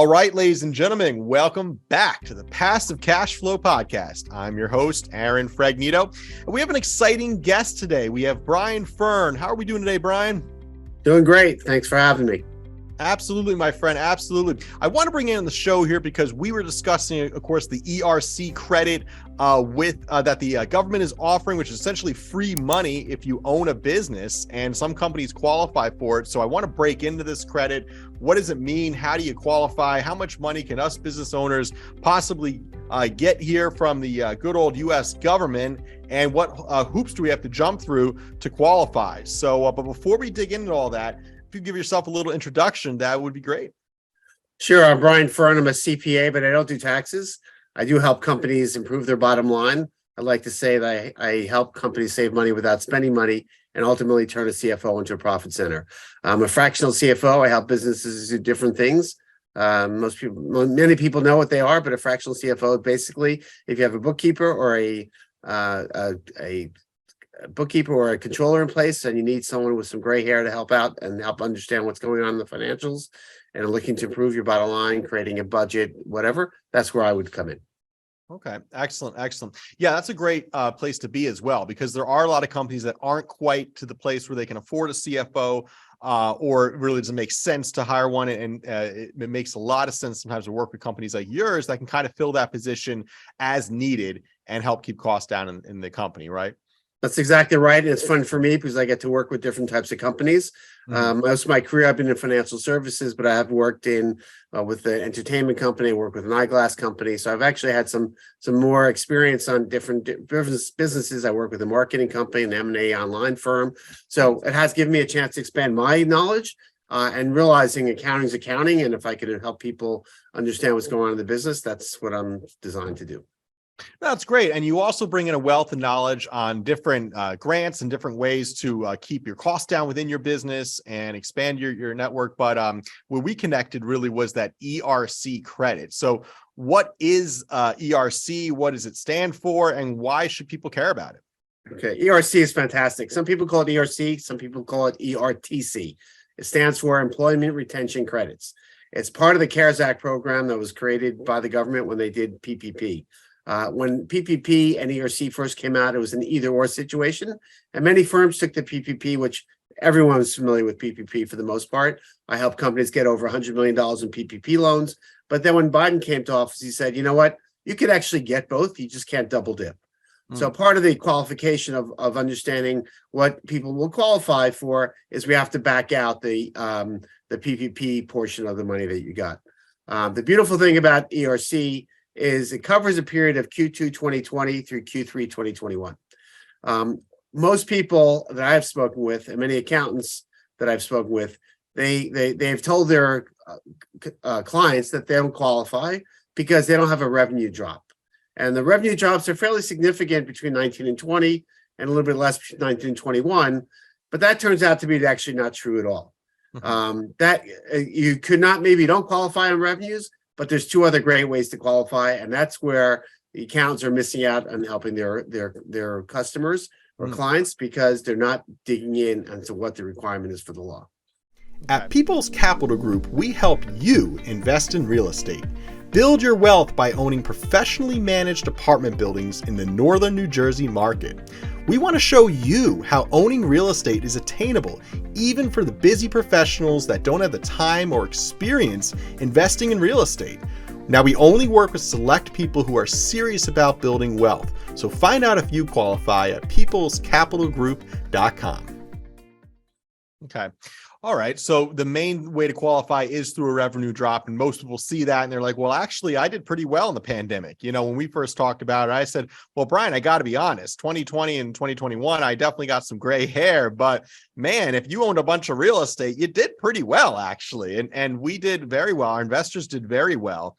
All right, ladies and gentlemen, welcome back to the Passive Cash Flow podcast. I'm your host, AaronFragnito, and we have an exciting guest today. We have Fern. How are we doing today, Brian? Doing great. Thanks for having me. Absolutely, my friend. Absolutely. I want to bring in the show here because we were discussing, of course, the ERC credit that the government is offering, which is essentially free money if you own a business, and some companies qualify for it. So I want to break into this credit. What does it mean? How do you qualify? How much money can us business owners possibly get here from the good old U.S. government? And what hoops do we have to jump through to qualify? So, but before we dig into all that, if you give yourself a little introduction, that would be great. Sure. I'm Fern. I'm a CPA, but I don't do taxes. I do help companies improve their bottom line. I like to say that I help companies save money without spending money and ultimately turn a CFO into a profit center. I'm a fractional CFO. I help businesses do different things. Many people know what they are, but a fractional CFO, basically, if you have a bookkeeper or a bookkeeper or a controller in place and you need someone with some gray hair to help out and help understand what's going on in the financials and are looking to improve your bottom line, creating a budget, whatever, that's where I would come in. Okay. Excellent. Yeah, that's a great place to be as well, because there are a lot of companies that aren't quite to the place where they can afford a CFO or it really doesn't make sense to hire one. And it makes a lot of sense sometimes to work with companies like yours that can kind of fill that position as needed and help keep costs down in the company, right? That's exactly right. And it's fun for me because I get to work with different types of companies. Most of my career, I've been in financial services, but I have worked with the entertainment company, worked with an eyeglass company. So I've actually had some more experience on different businesses. I work with a marketing company, an M&A online firm. So it has given me a chance to expand my knowledge and realizing accounting is accounting. And if I could help people understand what's going on in the business, that's what I'm designed to do. That's great. And you also bring in a wealth of knowledge on different grants and different ways to keep your costs down within your business and expand your network. But where we connected really was that ERC credit. So what is ERC? What does it stand for? And why should people care about it? Okay, ERC is fantastic. Some people call it ERC. Some people call it ERTC. It stands for Employment Retention Credits. It's part of the CARES Act program that was created by the government when they did PPP. When PPP and ERC first came out, it was an either-or situation, and many firms took the PPP, which everyone is familiar with PPP for the most part. I helped companies get over $100 million in PPP loans, but then when Biden came to office, he said, you know what, you could actually get both, you just can't double dip. So part of the qualification of understanding what people will qualify for is we have to back out the PPP portion of the money that you got. The beautiful thing about ERC is it covers a period of Q2 2020 through Q3 2021. Most people that I've spoken with, and many accountants that I've spoken with, they've told their clients that they don't qualify because they don't have a revenue drop. And the revenue drops are fairly significant between 19 and 20 and a little bit less between 19 and 21. But that turns out to be actually not true at all. That you could not, maybe you don't qualify on revenues, but there's two other great ways to qualify, and that's where the accountants are missing out on helping their customers or clients because they're not digging in into what the requirement is for the law. At People's Capital Group, we help you invest in real estate. Build your wealth by owning professionally managed apartment buildings in the northern New Jersey market. We want to show you how owning real estate is attainable, even for the busy professionals that don't have the time or experience investing in real estate. Now, we only work with select people who are serious about building wealth. So find out if you qualify at peoplescapitalgroup.com. Okay. All right. So the main way to qualify is through a revenue drop. And most people see that and they're like, well, actually, I did pretty well in the pandemic. You know, when we first talked about it, I said, well, Brian, I got to be honest, 2020 and 2021, I definitely got some gray hair. But man, if you owned a bunch of real estate, you did pretty well, actually. And we did very well. Our investors did very well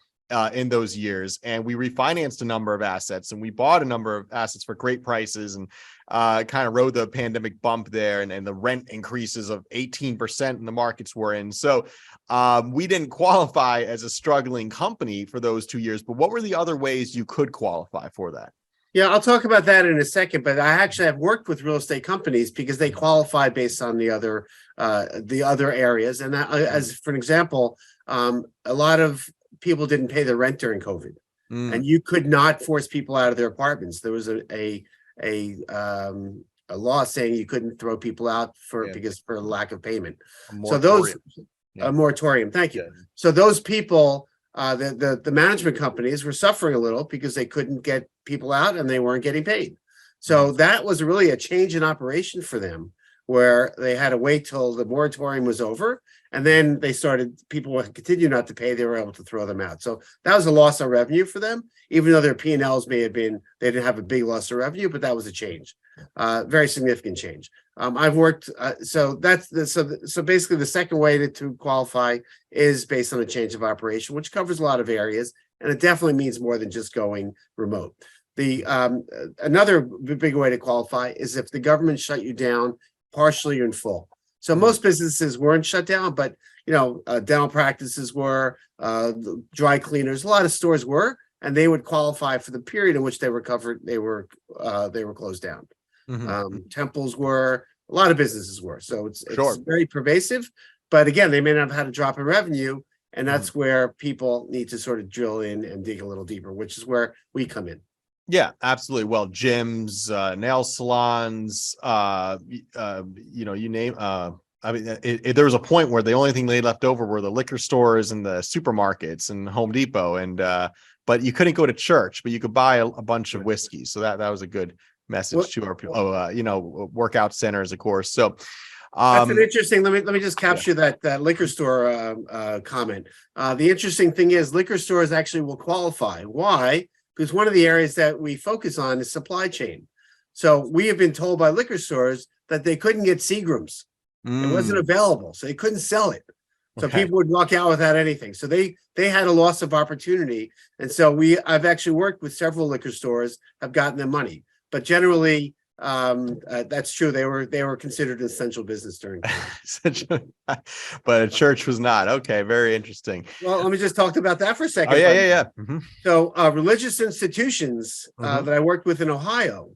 in those years. And we refinanced a number of assets and we bought a number of assets for great prices and kind of rode the pandemic bump there and the rent increases of 18% in the markets we're in. So we didn't qualify as a struggling company for those 2 years, but what were the other ways you could qualify for that? Yeah, I'll talk about that in a second, but I actually have worked with real estate companies because they qualify based on the other areas. And that, as for an example, a lot of people didn't pay their rent during COVID, Mm. and you could not force people out of their apartments. There was a law saying you couldn't throw people out because for lack of payment. So those a moratorium. Thank you. Yeah. So those people, the management companies were suffering a little because they couldn't get people out and they weren't getting paid. So that was really a change in operation for them, where they had to wait till the moratorium was over, and then people would continue not to pay. They were able to throw them out. So that was a loss of revenue for them, even though their P&Ls may have been, they didn't have a big loss of revenue, but that was a change, very significant change. I've worked, so basically the second way to qualify is based on a change of operation, which covers a lot of areas, and it definitely means more than just going remote. Another big way to qualify is if the government shut you down partially or in full. So most businesses weren't shut down, but dental practices were, dry cleaners, a lot of stores were, and they would qualify for the period in which they were covered. They were closed down. Temples were, a lot of businesses were. So it's very pervasive. But again, they may not have had a drop in revenue, and that's where people need to sort of drill in and dig a little deeper, which is where we come in. Yeah, absolutely. Well, gyms, nail salons, you name. I mean, there was a point where the only thing they left over were the liquor stores and the supermarkets and Home Depot, and but you couldn't go to church, but you could buy a bunch of whiskey. So that was a good message to our people. Workout centers, of course. So that's an interesting. Let me just capture that liquor store comment. The interesting thing is liquor stores actually will qualify. Why? Because one of the areas that we focus on is supply chain. So we have been told by liquor stores that they couldn't get Seagrams. It wasn't available, so they couldn't sell it. So people would walk out without anything. So they had a loss of opportunity. And so I've actually worked with several liquor stores, have gotten them money. But generally, that's true. They were considered essential business during COVID. But a church was not. Okay, very interesting. Well, let me just talk about that for a second. Oh, yeah. So religious institutions that I worked with in Ohio,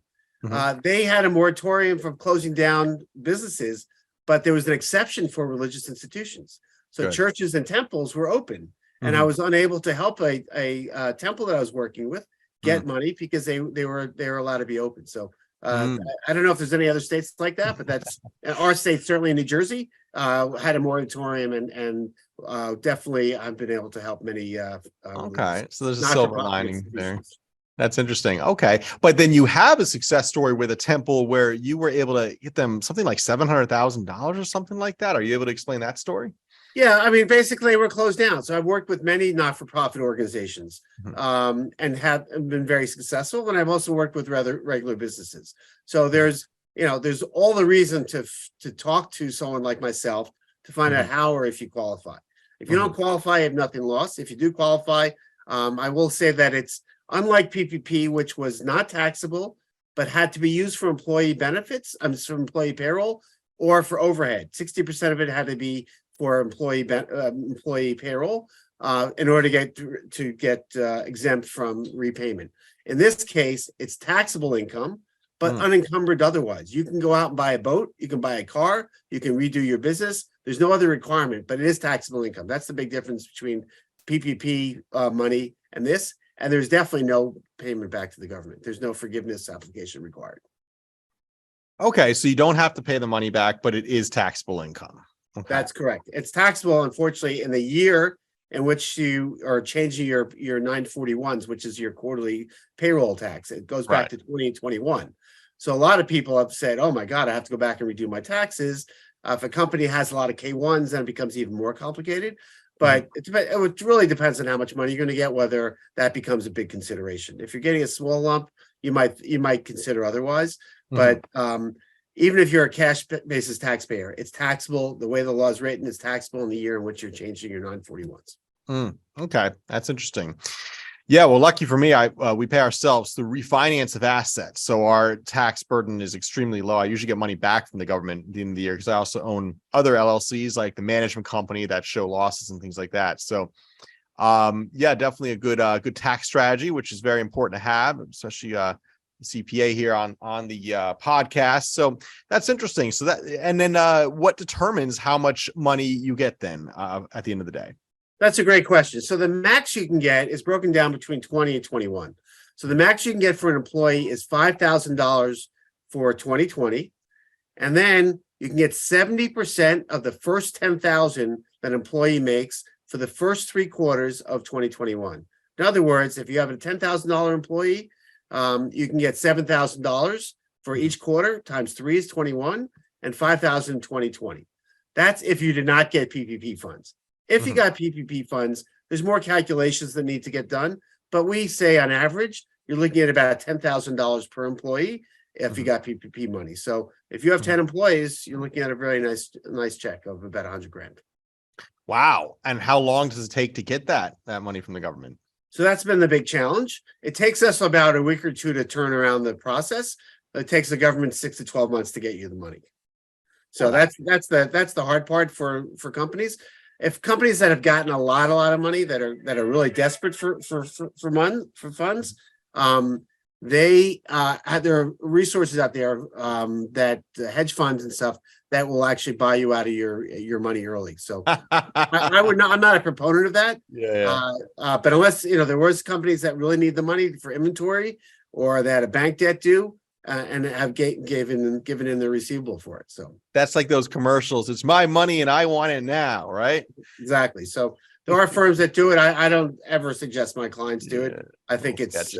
they had a moratorium from closing down businesses, but there was an exception for religious institutions. So churches and temples were open, and I was unable to help a temple that I was working with get money because they were allowed to be open. So I don't know if there's any other states like that, but that's our state, certainly in New Jersey, had a moratorium, and definitely I've been able to help many. Okay, so there's a silver lining there. That's interesting. Okay, but then you have a success story with a temple where you were able to get them something like $700,000 or something like that. Are you able to explain that story? Yeah, I mean, basically, we're closed down. So I've worked with many not-for-profit organizations and have been very successful. And I've also worked with regular businesses. So there's all the reason to talk to someone like myself to find out how or if you qualify. If you don't qualify, you have nothing lost. If you do qualify, I will say that it's unlike PPP, which was not taxable, but had to be used for employee benefits, for employee payroll, or for overhead. 60% of it had to be for employee payroll in order to get exempt from repayment. In this case, it's taxable income, but unencumbered otherwise. You can go out and buy a boat, you can buy a car, you can redo your business. There's no other requirement, but it is taxable income. That's the big difference between PPP money and this. And there's definitely no payment back to the government. There's no forgiveness application required. Okay, so you don't have to pay the money back, but it is taxable income. Okay. That's correct. It's taxable, unfortunately, in the year in which you are changing your 941s, which is your quarterly payroll tax. It goes back to 2021. So a lot of people have said, oh my God, I have to go back and redo my taxes. If a company has a lot of K1s, then it becomes even more complicated. But it really depends on how much money you're going to get, whether that becomes a big consideration. If you're getting a small lump, you might consider otherwise. But even if you're a cash basis taxpayer, it's taxable. The way the law is written is taxable in the year in which you're changing your 941s. Okay, that's interesting. Yeah, well, lucky for me, we pay ourselves through refinance of assets, so our tax burden is extremely low. I usually get money back from the government at the end of the year because I also own other LLCs like the management company that show losses and things like that. So, yeah, definitely a good tax strategy, which is very important to have, especially CPA here on the podcast. So that's interesting. So and then what determines how much money you get then at the end of the day? That's a great question. So the max you can get is broken down between 20 and 21. So the max you can get for an employee is $5,000 for 2020. And then you can get 70% of the first 10,000 that an employee makes for the first 3 quarters of 2021. In other words, if you have a $10,000 employee, you can get $7,000 for each quarter, times 3 is 21, and $5,000 in 2020. That's if you did not get PPP funds. If you got PPP funds, there's more calculations that need to get done. But we say on average, you're looking at about $10,000 per employee if you got PPP money. So if you have 10 employees, you're looking at a very nice check of about 100 grand. Wow. And how long does it take to get that money from the government? So that's been the big challenge. It takes us about a week or 2 to turn around the process. It takes the government 6 to 12 months to get you the money. So that's the hard part for companies. If companies that have gotten a lot of money that are really desperate for funds, they have their resources out there that hedge funds and stuff that will actually buy you out of your money early. So I'm not a proponent of that. But unless there was companies that really need the money for inventory or that had a bank debt due. And have given in the receivable for it. So that's like those commercials. It's my money and I want it now, right? Exactly. So there are firms that do it. I don't ever suggest my clients do it. I think it's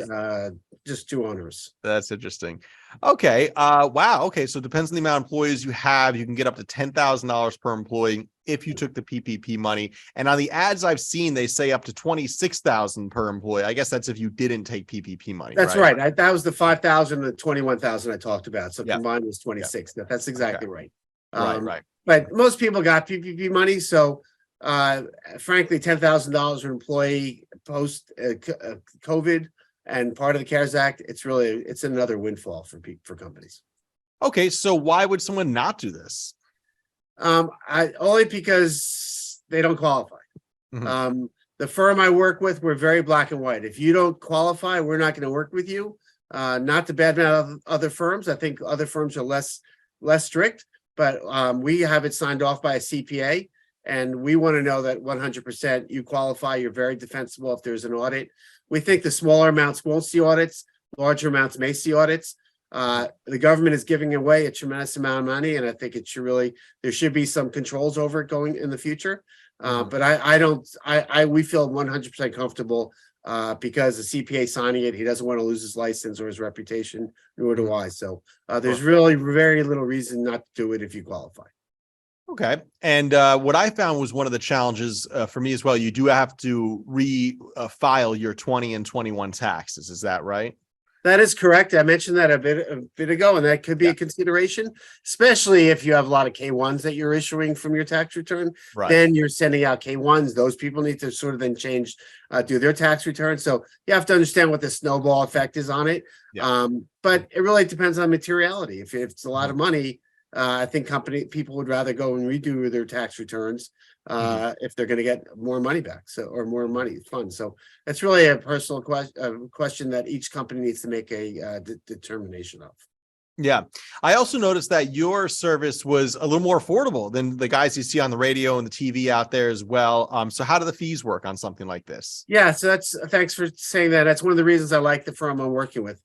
just too onerous. That's interesting. Okay. Wow. Okay. So it depends on the amount of employees you have. You can get up to $10,000 per employee if you took the PPP money. And on the ads I've seen, they say up to $26,000 per employee. I guess that's if you didn't take PPP money. That's right. That was the 5,000 and the 21,000 I talked about. So combined was 26. That's exactly right. Right. But most people got PPP money. So frankly, $10,000 an employee post COVID and part of the CARES Act, it's another windfall for companies. Okay, so why would someone not do this? Only because they don't qualify. The firm I work with, we're very black and white. If you don't qualify, we're not going to work with you. Not to badmouth other firms. I think other firms are less strict, but we have it signed off by a CPA. And we want to know that 100% you qualify. You're very defensible if there's an audit. We think the smaller amounts won't see audits. Larger amounts may see audits. The government is giving away a tremendous amount of money, and I think there should be some controls over it going in the future. But we feel 100% comfortable because the CPA signing it, he doesn't want to lose his license or his reputation, nor do I. So there's really very little reason not to do it if you qualify. Okay. And what I found was one of the challenges for me as well. You do have to file your 20 and 21 taxes. Is that right? That is correct. I mentioned that a bit ago, and that could be a consideration, especially if you have a lot of K-1s that you're issuing from your tax return. Right. Then you're sending out K-1s. Those people need to sort of then do their tax return. So you have to understand what the snowball effect is on it. But it really depends on materiality. If it's a lot of money, I think people would rather go and redo their tax returns if they're going to get more money back, or more money funds. So that's really a personal question that each company needs to make a determination of. Yeah. I also noticed that your service was a little more affordable than the guys you see on the radio and the TV out there as well. So how do the fees work on something like this? Yeah, so thanks for saying that. That's one of the reasons I like the firm I'm working with.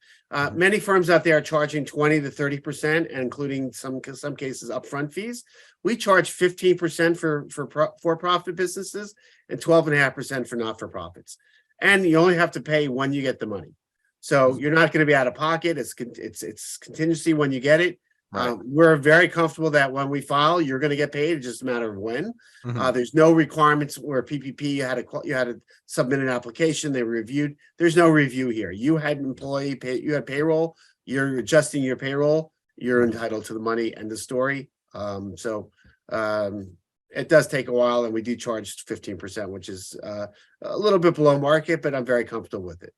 Many firms out there are charging 20 to 30%, including some cases upfront fees. We charge 15% for-profit businesses and 12.5% for not-for-profits. And you only have to pay when you get the money. So you're not going to be out of pocket. It's contingency when you get it. Right. We're very comfortable that when we file, you're going to get paid. It's just a matter of when. There's no requirements where PPP you had to submit an application. They reviewed. There's no review here. You had you had payroll. You're adjusting your payroll. You're entitled to the money and the story. It does take a while, and we do charge 15%, which is a little bit below market, but I'm very comfortable with it.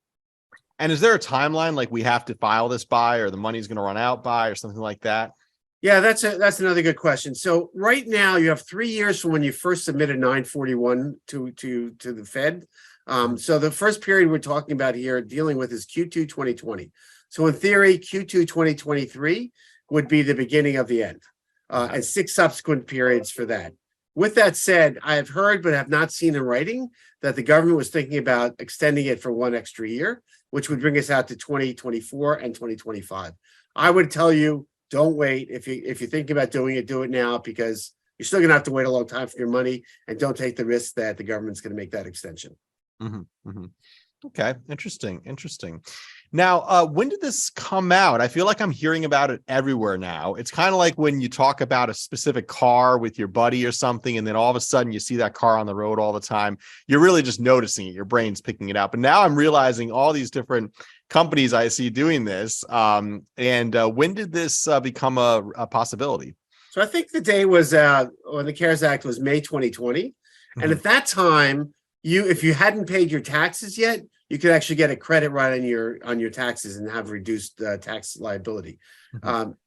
And is there a timeline like we have to file this by, or the money's going to run out by, or something like that? Yeah, that's another good question. So right now you have 3 years from when you first submitted 941 to the Fed. So the first period we're talking about here dealing with is Q2 2020. So in theory, Q2 2023 would be the beginning of the end, and 6 subsequent periods for that. With that said, I have heard but have not seen in writing that the government was thinking about extending it for one extra year, which would bring us out to 2024 and 2025. I would tell you, don't wait. If you're thinking about doing it, do it now, because you're still going to have to wait a long time for your money, and don't take the risk that the government's going to make that extension. Okay, interesting. Now, when did this come out? I feel like I'm hearing about it everywhere now. It's kind of like when you talk about a specific car with your buddy or something, and then all of a sudden you see that car on the road all the time. You're really just noticing it. Your brain's picking it up. And now I'm realizing all these different companies I see doing this. And when did this become a possibility? So I think the day was when the CARES Act was May 2020. And at that time, if you hadn't paid your taxes yet, you could actually get a credit right on your taxes and have reduced tax liability.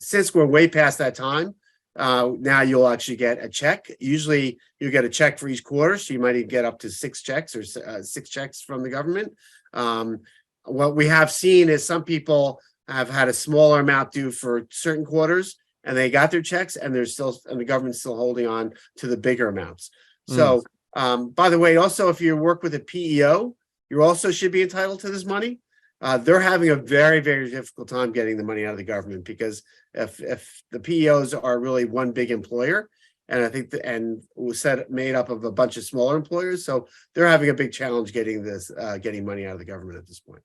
Since we're way past that time, now you'll actually get a check. Usually you get a check for each quarter, so you might even get up to 6 checks or 6 checks from the government. What we have seen is some people have had a smaller amount due for certain quarters, and they got their checks, and the government's still holding on to the bigger amounts. So, by the way, also, if you work with a PEO, you also should be entitled to this money. They're having a very, very difficult time getting the money out of the government, because if the PEOs are really one big employer, and I think made up of a bunch of smaller employers, so they're having a big challenge getting money out of the government at this point.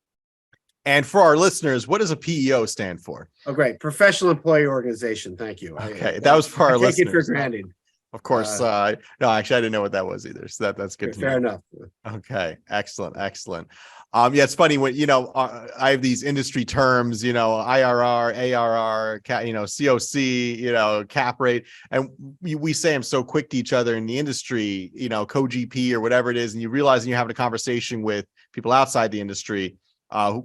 And for our listeners, what does a PEO stand for? Oh, great. Professional Employee Organization. Thank you. Okay. That was for our listeners. Take it for granted. Of course. No, actually, I didn't know what that was either. So that's good to know. Fair enough. Okay. Excellent. Yeah, it's funny when, I have these industry terms, IRR, ARR, COC, cap rate. And we say them so quick to each other in the industry, co-GP or whatever it is. And you realize you're having a conversation with people outside the industry,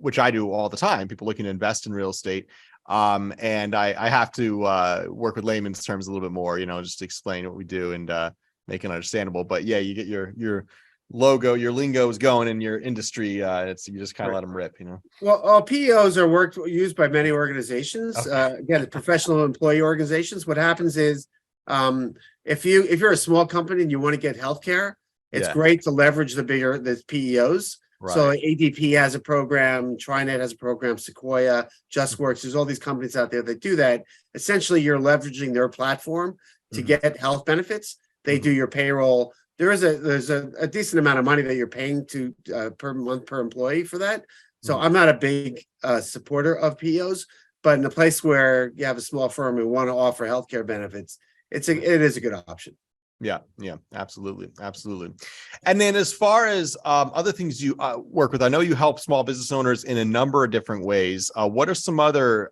which I do all the time, people looking to invest in real estate. And I have to work with layman's terms a little bit more, just to explain what we do and make it understandable. But yeah, you get your logo, your lingo is going in your industry. You just kind of let them rip, Well, PEOs are used by many organizations. Okay. Again, professional employee organizations. What happens is, if you're a small company and you want to get healthcare, it's great to leverage the PEOs. Right. So ADP has a program, TriNet has a program, Sequoia, JustWorks. There's all these companies out there that do that. Essentially, you're leveraging their platform to get health benefits. They do your payroll. There's a decent amount of money that you're paying to per month per employee for that. So I'm not a big supporter of PEOs, but in a place where you have a small firm and want to offer healthcare benefits, it is a good option. Yeah, absolutely. And then as far as other things you work with, I know you help small business owners in a number of different ways. What are some other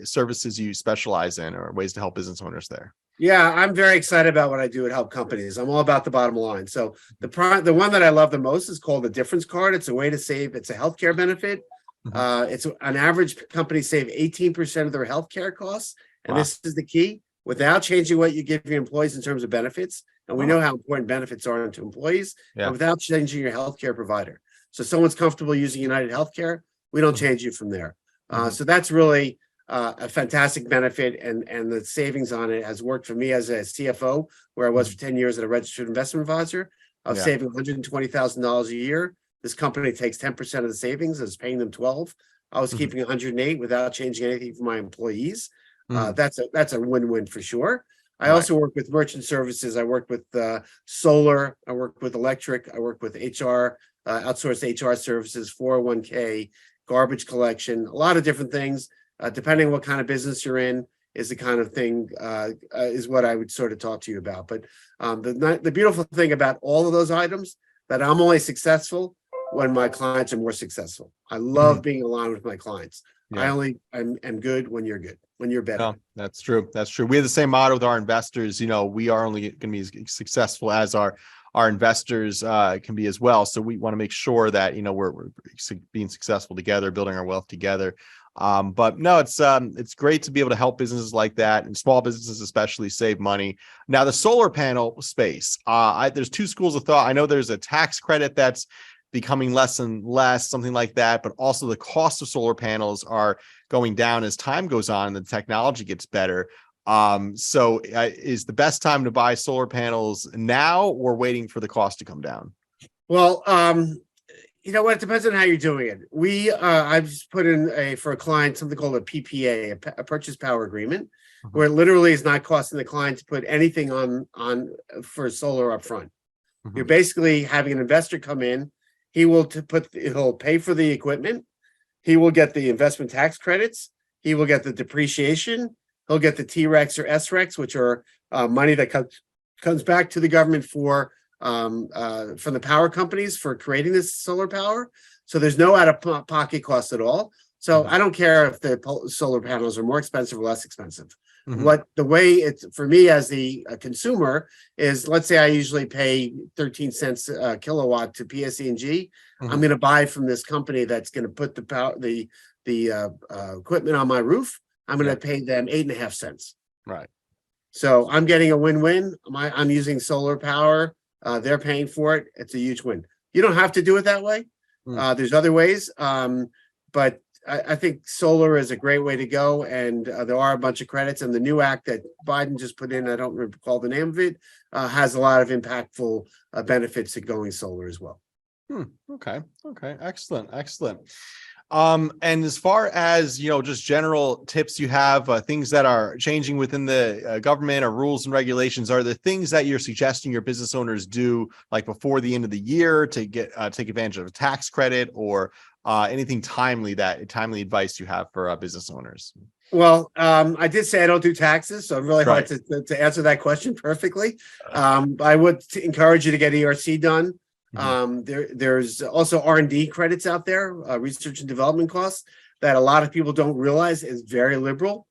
services you specialize in, or ways to help business owners there? Yeah, I'm very excited about what I do at Help Companies. I'm all about the bottom line. So the one that I love the most is called the Difference Card. It's a way to save. It's a healthcare benefit. It's on average, companies save 18% of their healthcare costs. And this is the key. Without changing what you give your employees in terms of benefits, and we know how important benefits are to employees, and without changing your healthcare provider. So someone's comfortable using United Healthcare, we don't change you from there. So that's really a fantastic benefit, and the savings on it has worked for me as a CFO, where I was for 10 years at a registered investment advisor, of saving $120,000 a year. This company takes 10% of the savings, is paying them 12. I was keeping 108 without changing anything for my employees. That's a win-win for sure. I also work with merchant services. I work with solar. I work with electric. I work with HR, outsourced HR services, 401k, garbage collection, a lot of different things. Depending on what kind of business you're in, is the kind of thing is what I would sort of talk to you about. But the beautiful thing about all of those items, that I'm only successful when my clients are more successful. I love being aligned with my clients. I'm good when you're good, when you're better. No, that's true. We have the same motto with our investors. We are only going to be as successful as our investors can be as well. So we want to make sure that, we're being successful together, building our wealth together. But no, it's great to be able to help businesses like that, and small businesses especially, save money. Now, the solar panel space, there's two schools of thought. I know there's a tax credit that's becoming less and less, something like that, but also the cost of solar panels are going down as time goes on and the technology gets better. Is the best time to buy solar panels now or waiting for the cost to come down? Well, you know what? It depends on how you're doing it. I've just put in for a client something called a PPA, a purchase power agreement, where it literally is not costing the client to put anything on for solar upfront. You're basically having an investor come in. He'll pay for the equipment. He will get the investment tax credits. He will get the depreciation. He'll get the T-Rex or S-Rex, which are money that comes back to the government from the power companies for creating this solar power. So there's no out-of-pocket cost at all. So I don't care if the solar panels are more expensive or less expensive. The way it's for me as the consumer is, let's say I usually pay 13 cents a kilowatt to PSE&G. I'm going to buy from this company that's going to put the equipment on my roof. I'm going to pay them 8.5 cents. Right. So I'm getting a win-win. I'm using solar power. They're paying for it. It's a huge win. You don't have to do it that way. There's other ways. But I think solar is a great way to go. And there are a bunch of credits. And the new act that Biden just put in, I don't recall the name of it, has a lot of impactful benefits to going solar as well. Okay. Excellent. And as far as, just general tips you have, things that are changing within the government or rules and regulations, are there things that you're suggesting your business owners do like before the end of the year to get take advantage of a tax credit, or anything timely advice you have for business owners? Well, I did say I don't do taxes, so I'm really hard to answer that question perfectly. I would encourage you to get ERC done. There's also R&D credits out there, research and development costs, that a lot of people don't realize is very liberal.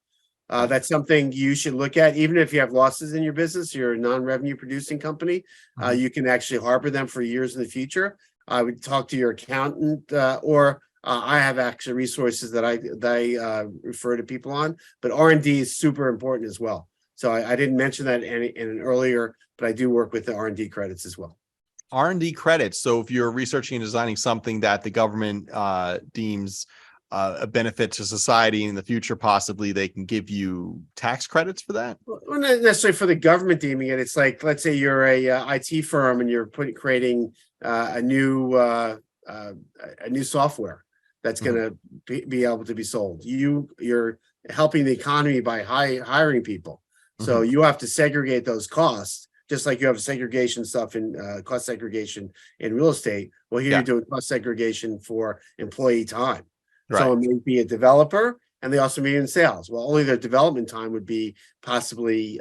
That's something you should look at. Even if you have losses in your business, you're a non-revenue producing company, you can actually harbor them for years in the future. I would talk to your accountant, or I have actually resources that I refer to people on, but R&D is super important as well. So I didn't mention that in an earlier, but I do work with the R&D credits as well. R&D credits. So if you're researching and designing something that the government deems a benefit to society in the future, possibly they can give you tax credits for that? Well, not necessarily for the government deeming it. It's like, let's say you're a IT firm and you're creating a new software that's going to be able to be sold. You're helping the economy by hiring people. So you have to segregate those costs, just like you have segregation stuff in cost segregation in real estate. Well, here you're doing cost segregation for employee time. Right. So it may be a developer, and they also may be in sales. Well, only their development time would be possibly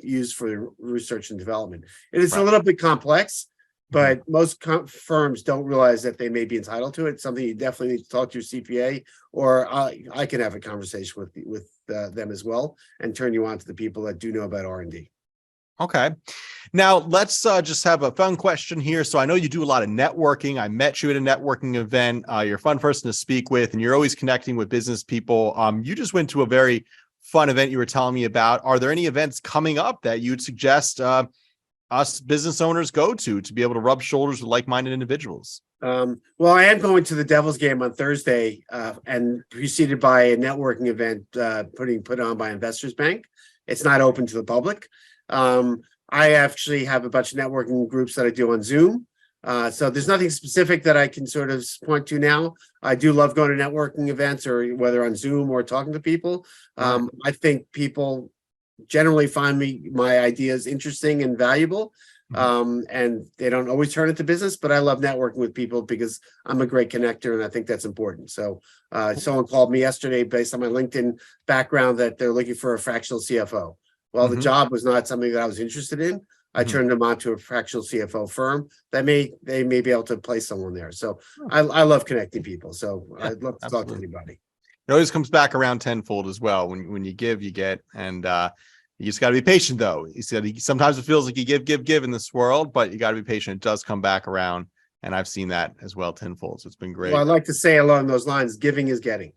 used for research and development. It is a little bit complex, but most firms don't realize that they may be entitled to it. It's something you definitely need to talk to your CPA, or I can have a conversation with them as well and turn you on to the people that do know about R&D. Okay. Now let's just have a fun question here. So I know you do a lot of networking. I met you at a networking event. You're a fun person to speak with, and you're always connecting with business people. You just went to a very fun event you were telling me about. Are there any events coming up that you'd suggest us business owners go to be able to rub shoulders with like-minded individuals? Well, I am going to the Devils game on Thursday, and preceded by a networking event put on by Investors Bank. It's not open to the public. I actually have a bunch of networking groups that I do on Zoom. So there's nothing specific that I can sort of point to now. I do love going to networking events, or whether on Zoom or talking to people. I think people generally find my ideas interesting and valuable. And they don't always turn into business, but I love networking with people because I'm a great connector, and I think that's important. So someone called me yesterday based on my LinkedIn background that they're looking for a fractional CFO. Well, the job was not something that I was interested in. I turned them on to a fractional CFO firm that they may be able to place someone there. So I love connecting people. So I'd love to talk to anybody. It always comes back around tenfold as well. When you give, you get, and you just got to be patient. Though he said sometimes it feels like you give in this world, but you got to be patient. It does come back around, and I've seen that as well tenfold. So it's been great. Well, I'd like to say along those lines, giving is getting.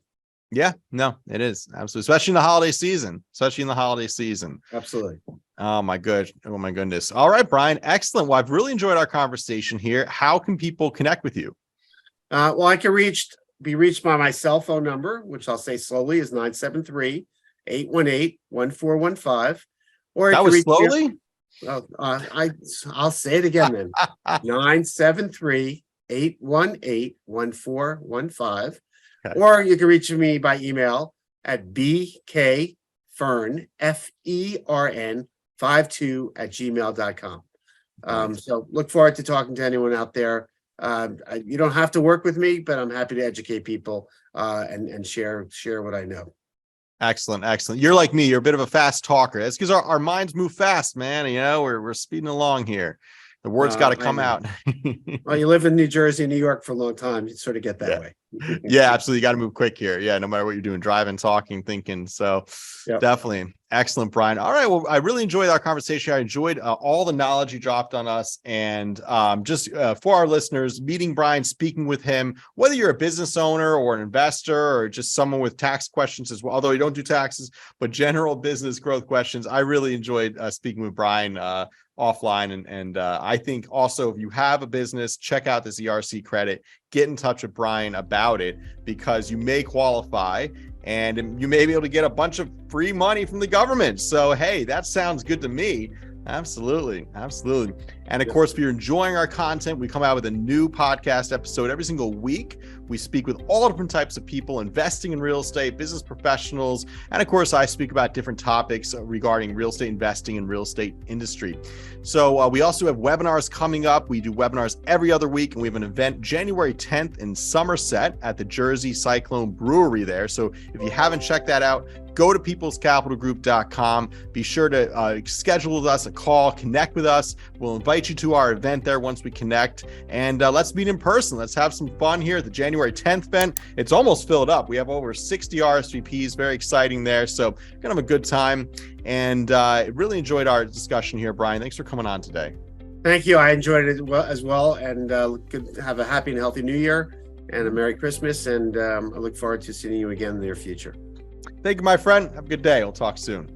Yeah, no, it is absolutely, especially in the holiday season. Absolutely. Oh my goodness. All right, Brian. Excellent. Well, I've really enjoyed our conversation here. How can people connect with you? Well, I can be reached by my cell phone number, which I'll say slowly is 973 818-1415. Or That you can was reach me- slowly? Well, I'll say it again then. 973-818-1415. Okay. Or you can reach me by email at bkfern, FERN 52@gmail.com. So look forward to talking to anyone out there. You don't have to work with me, but I'm happy to educate people and share what I know. Excellent. You're like me. You're a bit of a fast talker. That's because our minds move fast, man. You know, we're speeding along here. The words got to come out. Well, you live in New Jersey, New York for a long time. You sort of get that way. Yeah, absolutely. You got to move quick here. Yeah, no matter what you're doing, driving, talking, thinking. So definitely. Excellent, Brian. All right. Well, I really enjoyed our conversation. I enjoyed all the knowledge you dropped on us. And just for our listeners, meeting Brian, speaking with him, whether you're a business owner or an investor or just someone with tax questions as well, although you don't do taxes, but general business growth questions, I really enjoyed speaking with Brian offline. And I think also if you have a business, check out this ERC credit, get in touch with Brian about it, because you may qualify and you may be able to get a bunch of free money from the government. So, hey, that sounds good to me. Absolutely. And of course, if you're enjoying our content, we come out with a new podcast episode every single week. We speak with all different types of people investing in real estate, business professionals. And of course, I speak about different topics regarding real estate investing and real estate industry. So we also have webinars coming up. We do webinars every other week, and we have an event January 10th in Somerset at the Jersey Cyclone Brewery there. So if you haven't checked that out, go to peoplescapitalgroup.com. Be sure to schedule with us a call, connect with us. We'll invite you to our event there once we connect, and let's meet in person. Let's have some fun here at the January 10th event. It's almost filled up. We have over 60 RSVPs. Very exciting there. So gonna have a good time, and really enjoyed our discussion here, Brian. Thanks for coming on today. Thank you. I enjoyed it as well, and have a happy and healthy New Year and a Merry Christmas. And I look forward to seeing you again in the near future. Thank you, my friend. Have a good day. We'll talk soon.